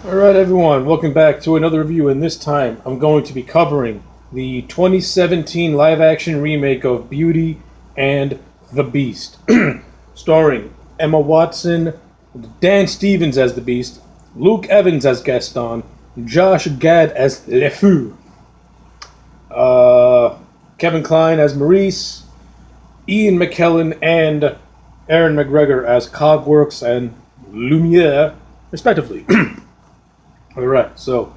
Alright everyone, welcome back to another review, and this time I'm going to be covering the 2017 live-action remake of Beauty and the Beast, starring Emma Watson, Dan Stevens as the Beast, Luke Evans as Gaston, Josh Gad as Le Fou, Kevin Kline as Maurice, Ian McKellen and Aaron McGregor as Cogworks and Lumiere, respectively. Alright, so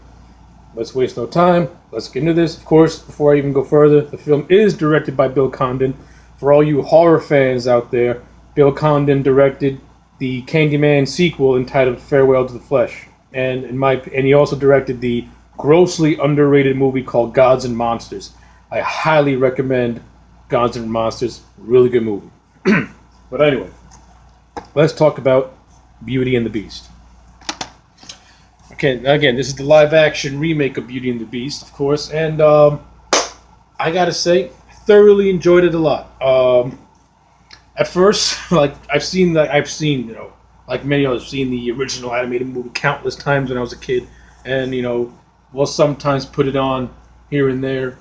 let's waste no time. Let's get into this. Of course, before I even go further, the film is directed by Bill Condon. For all you horror fans out there, Bill Condon directed the Candyman sequel entitled Farewell to the Flesh. And he also directed the grossly underrated movie called Gods and Monsters. I highly recommend Gods and Monsters. Really good movie. But anyway, let's talk about Beauty and the Beast. Okay, again, this is the live-action remake of Beauty and the Beast, of course, and I gotta say, thoroughly enjoyed it a lot. At first, like I've seen, like many others, I've seen the original animated movie countless times when I was a kid, and we'll sometimes put it on here and there,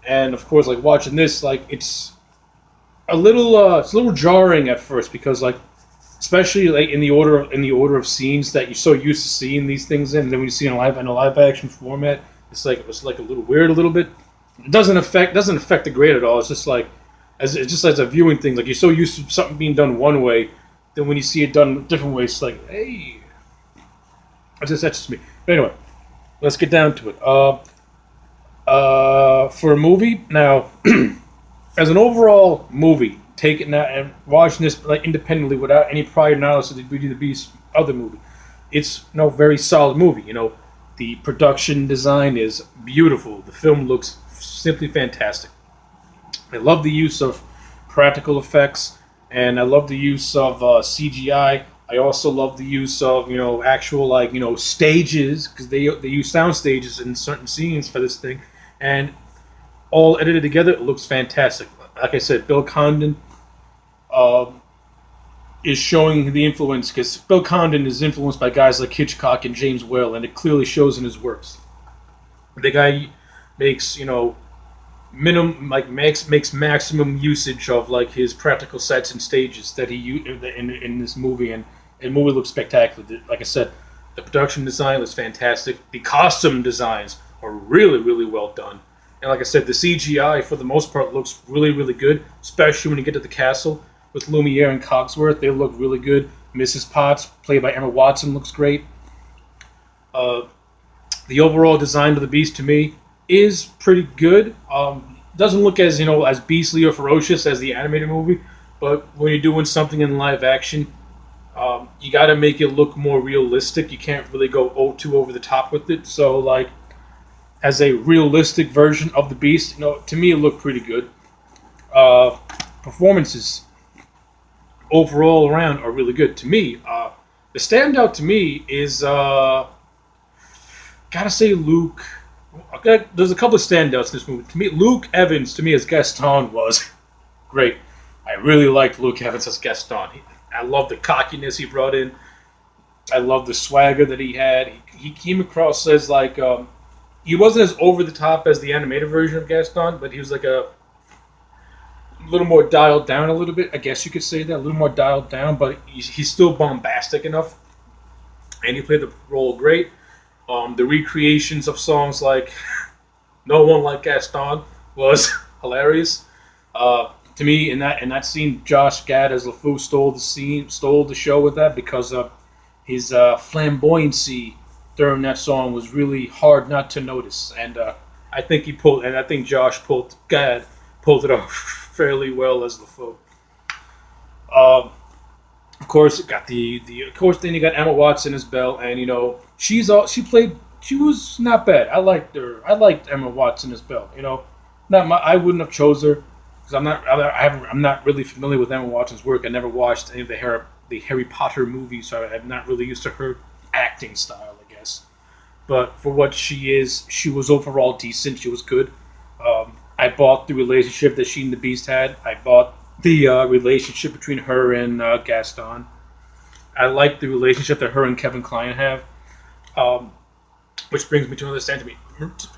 and of course, like watching this, like it's a little jarring at first because like. Especially like in the order of scenes that you're so used to seeing these things in, and then when you see it in a live action format, it's like a little weird a little bit. It doesn't affect the grade at all. It's just like as a viewing thing. Like you're so used to something being done one way, then when you see it done a different way, it's like, hey, that's just me. But anyway, let's get down to it. For a movie now, as an overall movie. Taking that and watching this like independently without any prior knowledge of the Beauty and the Beast other movie, it's very solid movie. The production design is beautiful. The film looks simply fantastic. I love the use of practical effects, and I love the use of CGI. I also love the use of actual stages because they use sound stages in certain scenes for this thing, and all edited together, it looks fantastic. Like I said, Bill Condon is showing the influence because Bill Condon is influenced by guys like Hitchcock and James Whale, and it clearly shows in his works. The guy makes makes maximum usage of like his practical sets and stages that he used in this movie, and the movie looks spectacular. Like I said, the production design looks fantastic. The costume designs are really, really well done. And like I said, the CGI, for the most part, looks really, really good, especially when you get to the castle with Lumiere and Cogsworth. They look really good. Mrs. Potts, played by Emma Watson, looks great. The overall design of the Beast, to me, is pretty good. Doesn't look as as beastly or ferocious as the animated movie, but when you're doing something in live action, you got to make it look more realistic. You can't really go too over the top with it. So, like, as a realistic version of the Beast, to me it looked pretty good. Performances overall around are really good. To me, the standout to me is gotta say Luke. Okay, there's a couple of standouts in this movie. To me, Luke Evans, to me as Gaston, was great. I really liked Luke Evans as Gaston. I love the cockiness he brought in. I love the swagger that he had. He came across as like. He wasn't as over the top as the animated version of Gaston, but he was like a little more dialed down a little bit. I guess you could say that, a little more dialed down, but he's still bombastic enough, and he played the role great. The recreations of songs like "No One Like Gaston" was hilarious. To me, in that scene, Josh Gad as LeFou stole the show with that because his flamboyancy during that song was really hard not to notice, and I think Josh pulled it off fairly well as LeFou. Of course, then you got Emma Watson as Belle, and she was not bad. I liked her. I liked Emma Watson as Belle. I wouldn't have chose her because I'm not really familiar with Emma Watson's work. I never watched any of the Harry Potter movies, so I'm not really used to her acting style, I guess. But for what she is, she was overall decent. She was good. I bought the relationship that she and the Beast had. I bought the relationship between her and Gaston. I like the relationship that her and Kevin Kline have. Um, which brings me to another stand to me.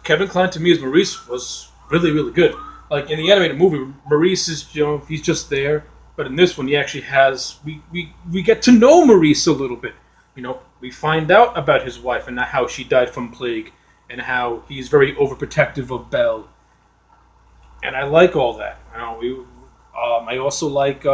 Kevin Kline to me as Maurice was really, really good. Like in the animated movie, Maurice is he's just there, but in this one he actually has we get to know Maurice a little bit. We find out about his wife and how she died from plague, and how he's very overprotective of Belle, and I like all that. I also like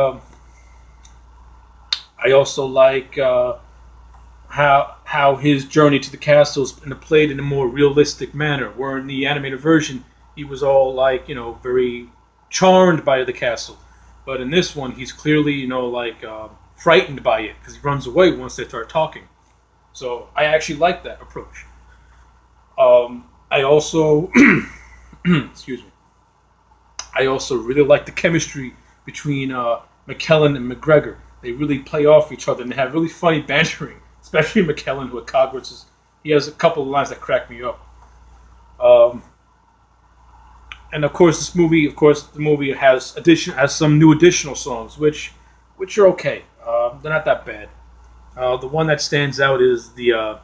how his journey to the castle is played in a more realistic manner. Where in the animated version, he was all like very charmed by the castle, but in this one, he's clearly frightened by it because he runs away once they start talking. So I actually like that approach. I also, excuse me, I also really like the chemistry between McKellen and McGregor. They really play off each other and they have really funny bantering, especially McKellen, who at Cogwarts he has a couple of lines that crack me up. Um, and the movie has some new additional songs, which are okay. They're not that bad. The one that stands out is the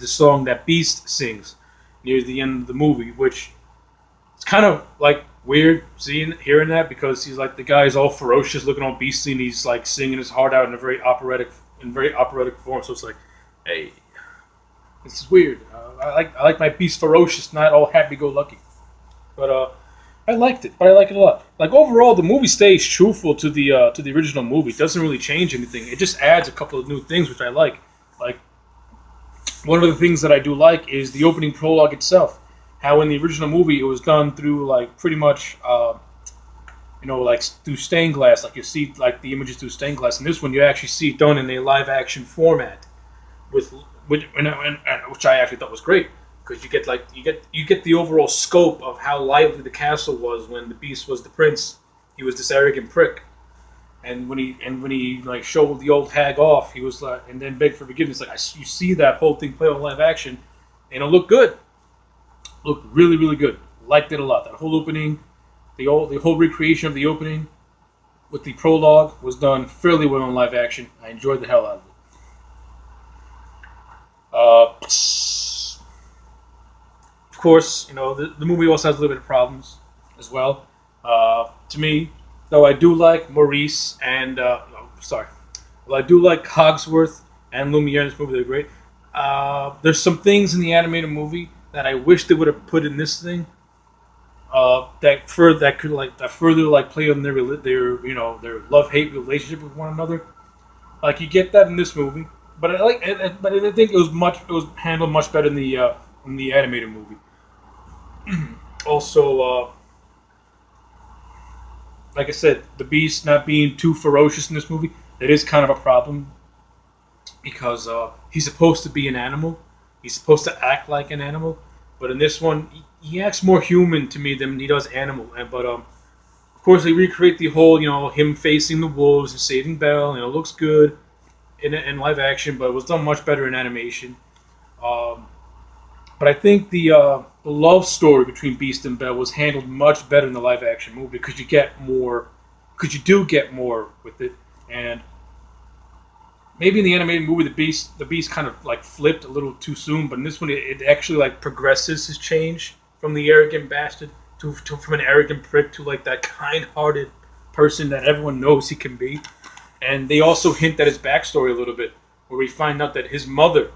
song that Beast sings near the end of the movie, which it's kind of like weird hearing that because he's like the guy's all ferocious, looking all beastly, and he's like singing his heart out in a very operatic form. So it's like, hey, this is weird. I like my beast ferocious, not all happy go lucky. But I liked it, but I like it a lot. Like overall, the movie stays truthful to the original movie. It doesn't really change anything. It just adds a couple of new things, which I like. Like one of the things that I do like is the opening prologue itself. How in the original movie it was done through like pretty much like through stained glass, like you see like the images through stained glass. In this one, you actually see it done in a live action format, which I actually thought was great because you get the overall scope of how lively the castle was when the Beast was the prince. He was this arrogant prick, and when he like showed the old hag off, he was like, and then begged for forgiveness. Like you see that whole thing play on live action, and it looked good. Looked really, really good. Liked it a lot. That whole opening, the whole recreation of the opening with the prologue was done fairly well on live action. I enjoyed the hell out of it. Of course, the movie also has a little bit of problems as well. To me, though, I do like Maurice and I do like Cogsworth and Lumiere in this movie. They're great. There's some things in the animated movie that I wish they would have put in this thing. That further play on their love hate relationship with one another. Like you get that in this movie, but I think it was handled much better in the animated movie. Also, like I said, the Beast not being too ferocious in this movie, that is kind of a problem because he's supposed to be an animal. He's supposed to act like an animal, but in this one, he acts more human to me than he does animal. But of course, they recreate the whole, him facing the wolves and saving Belle. It looks good in live action, but it was done much better in animation. But I think the love story between Beast and Belle was handled much better in the live action movie because you do get more with it. And maybe in the animated movie, the Beast kind of like flipped a little too soon, but in this one, it actually like progresses his change from the arrogant bastard to from an arrogant prick to like that kind-hearted person that everyone knows he can be. And they also hint at his backstory a little bit, where we find out that his mother,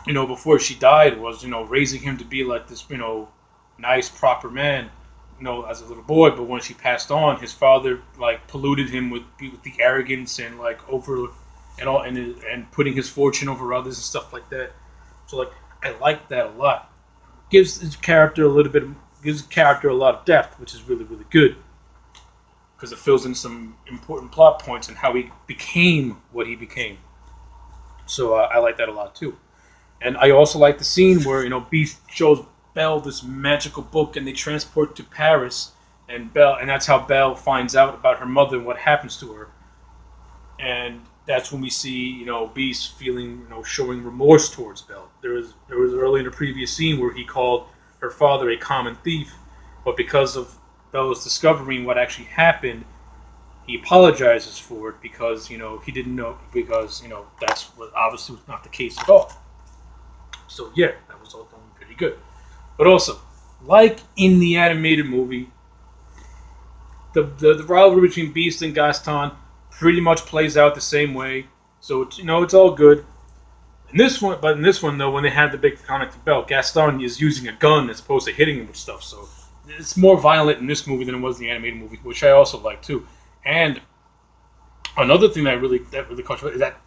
before she died, was raising him to be like this, nice proper man, as a little boy. But when she passed on, his father like polluted him with the arrogance and like over and putting his fortune over others and stuff like that. So like I like that a lot. Gives his character a lot of depth, which is really, really good because it fills in some important plot points and how he became what he became. So I like that a lot too. And I also like the scene where Beast shows Belle this magical book and they transport to Paris, and that's how Belle finds out about her mother and what happens to her. And that's when we see Beast showing remorse towards Belle. There was early in a previous scene where he called her father a common thief, but because of Belle's discovering what actually happened, he apologizes for it because he didn't know, because that's what obviously was not the case at all. So yeah, that was all done pretty good. But also, like in the animated movie, the rivalry between Beast and Gaston pretty much plays out the same way. So it's, it's all good. In this one though, when they had the big connected belt, Gaston is using a gun as opposed to hitting him with stuff. So it's more violent in this movie than it was in the animated movie, which I also like too. And another thing that really caught me is that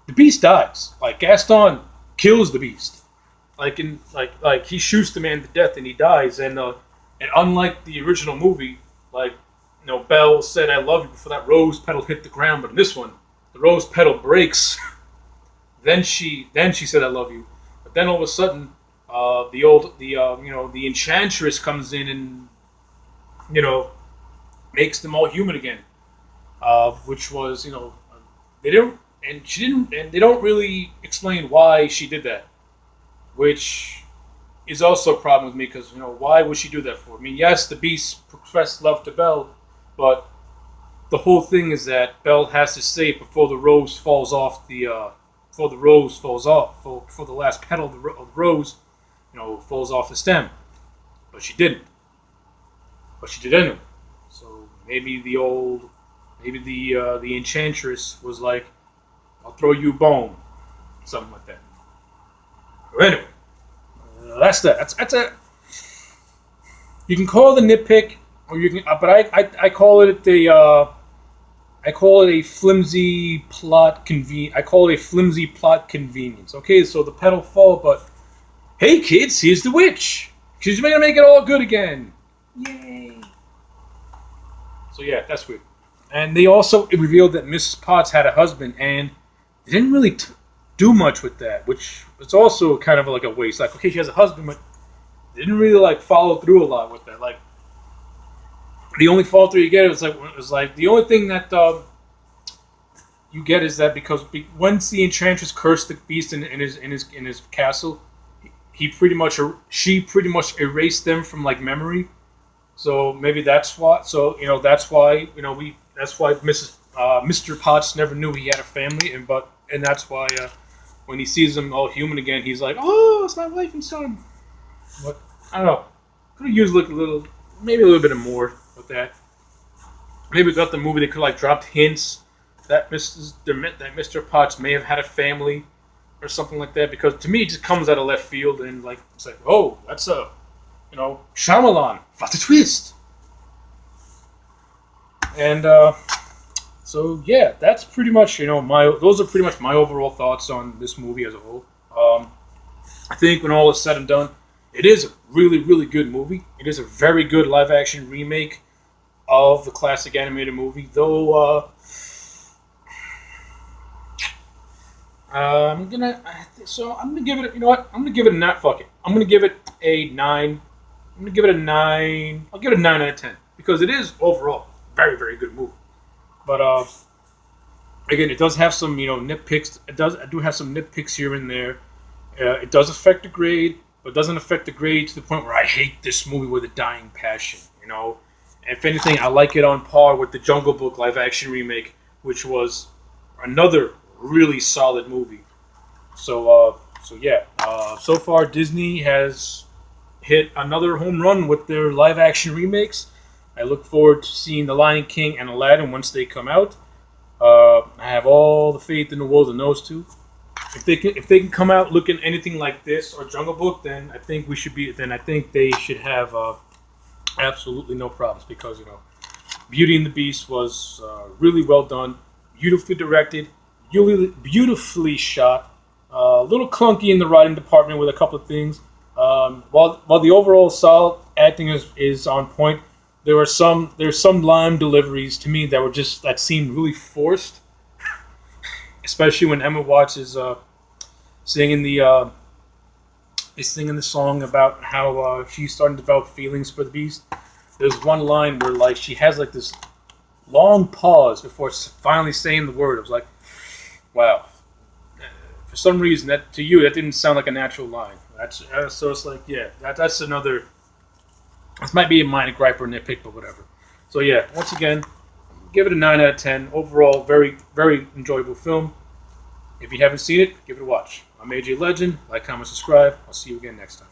the Beast dies. Like Gaston kills the Beast. Like he shoots the man to death and he dies. And unlike the original movie, like Belle said "I love you" before that rose petal hit the ground, but in this one, the rose petal breaks. then she said "I love you," but then all of a sudden, the enchantress comes in and makes them all human again, which was they don't and she didn't and they don't really explain why she did that, which is also a problem with me because why would she do that for? I mean, yes, the Beast professed love to Belle, but the whole thing is that Belle has to say it before the rose falls off before the last petal of the rose falls off the stem, but she didn't. But she did anyway. So maybe the enchantress was like, "I'll throw you a bone," something like that. But anyway, that's that. That's a. You can call it a nitpick, or you can, but I call it a flimsy plot convenience. Okay, so the petal fall, but hey kids, here's the witch. She's gonna make it all good again. Yay! So yeah, that's weird. And they also revealed that Mrs. Potts had a husband, and they didn't really do much with that, which was also kind of like a waste. Like, okay, she has a husband, but they didn't really follow through a lot with that. Like, the only follow through you get was like the only thing that you get is that because once the enchantress cursed the Beast in his castle, she pretty much erased them from memory. So maybe that's why. So that's why Mr. Potts never knew he had a family, and that's why when he sees them all human again, he's like, "Oh, it's my wife and son." But I don't know. Could have used maybe a little bit more with that. Maybe throughout the movie they could dropped hints that Mr. Potts may have had a family or something like that. Because to me, it just comes out of left field and it's like, oh, that's a Shyamalan. What a twist! And so yeah, that's pretty much those are pretty much my overall thoughts on this movie as a whole. I think when all is said and done, it is a really, really good movie. It is a very good live action remake of the classic animated movie, though. I'm gonna give it. You know what? I'm gonna give it a not fuck it. I'm gonna give it a 9. I'm gonna give it a 9. I'll give it a 9 out of 10 because it is overall very, very good movie. But again, it does have some nitpicks. I do have some nitpicks here and there. It does affect the grade, but doesn't affect the grade to the point where I hate this movie with a dying passion. If anything, I like it on par with the Jungle Book live action remake, which was another really solid movie. So yeah. So far, Disney has hit another home run with their live action remakes. I look forward to seeing The Lion King and Aladdin once they come out. I have all the faith in the world in those two. If they can come out looking anything like this or Jungle Book, then I think they should have absolutely no problems because Beauty and the Beast was really well done, beautifully directed, beautifully shot. A little clunky in the writing department with a couple of things. While the overall solid acting is on point, there's some line deliveries to me that seemed really forced. Especially when Emma Watts is singing the song about how she's starting to develop feelings for the Beast. There's one line where she has this long pause before finally saying the word. It was like, wow. For some reason, that to you that didn't sound like a natural line. So it's like, yeah, that's another. This might be a minor gripe or nitpick, but whatever. So yeah, once again, give it a 9 out of 10. Overall, very, very enjoyable film. If you haven't seen it, give it a watch. I'm AJ Legend. Like, comment, subscribe. I'll see you again next time.